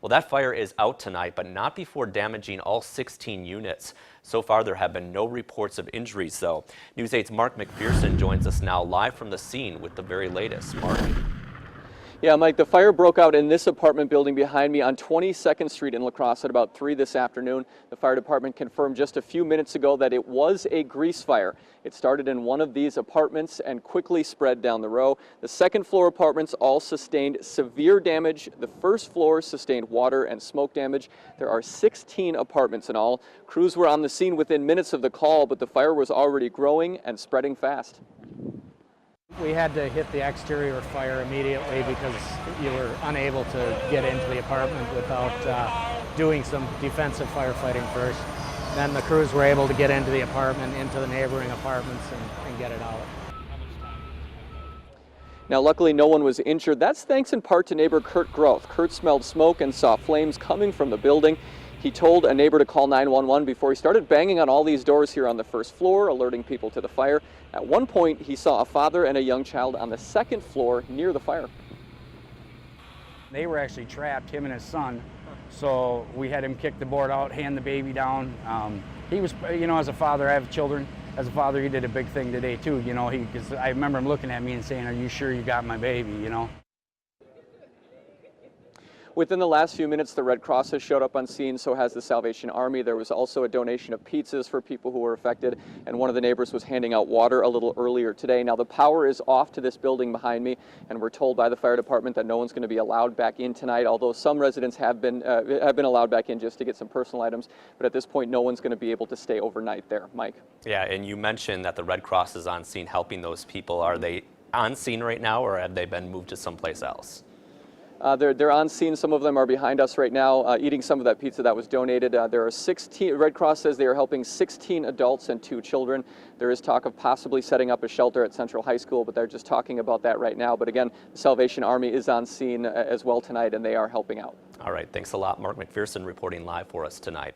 Well, that fire is out tonight, but not before damaging all 16 units. So far, there have been no reports of injuries, though. News 8's Mark McPherson joins us now live from the scene with the very latest. Mark. Yeah, Mike, the fire broke out in this apartment building behind me on 22nd Street in La Crosse at about 3 this afternoon. The fire department confirmed just a few minutes ago that it was a grease fire. It started in one of these apartments and quickly spread down the row. The second floor apartments all sustained severe damage. The first floor sustained water and smoke damage. There are 16 apartments in all. Crews were on the scene within minutes of the call, but the fire was already growing and spreading fast. We had to hit the exterior fire immediately because you were unable to get into the apartment without doing some defensive firefighting first. Then the crews were able to get into the apartment, into the neighboring apartments, and get it out. Now, luckily, no one was injured. That's thanks in part to neighbor Kurt Groth. Kurt smelled smoke and saw flames coming from the building. He told a neighbor to call 911 before he started banging on all these doors here on the first floor, alerting people to the fire. At one point, he saw a father and a young child on the second floor near the fire. They were actually trapped, him and his son, so we had him kick the board out, hand the baby down. He was, as a father, I have children. As a father, he did a big thing today too, because I remember him looking at me and saying, "Are you sure you got my baby?" Within the last few minutes, the Red Cross has showed up on scene, so has the Salvation Army. There was also a donation of pizzas for people who were affected, and one of the neighbors was handing out water a little earlier today. Now, the power is off to this building behind me, and we're told by the fire department that no one's going to be allowed back in tonight, although some residents have been allowed back in just to get some personal items. But at this point, no one's going to be able to stay overnight there. Mike? Yeah, and you mentioned that the Red Cross is on scene helping those people. Are they on scene right now, or have they been moved to someplace else? They're on scene. Some of them are behind us right now eating some of that pizza that was donated. There are 16, Red Cross says they are helping 16 adults and 2 children. There is talk of possibly setting up a shelter at Central High School, but they're just talking about that right now. But again, the Salvation Army is on scene as well tonight, and they are helping out. All right, thanks a lot. Mark McPherson reporting live for us tonight.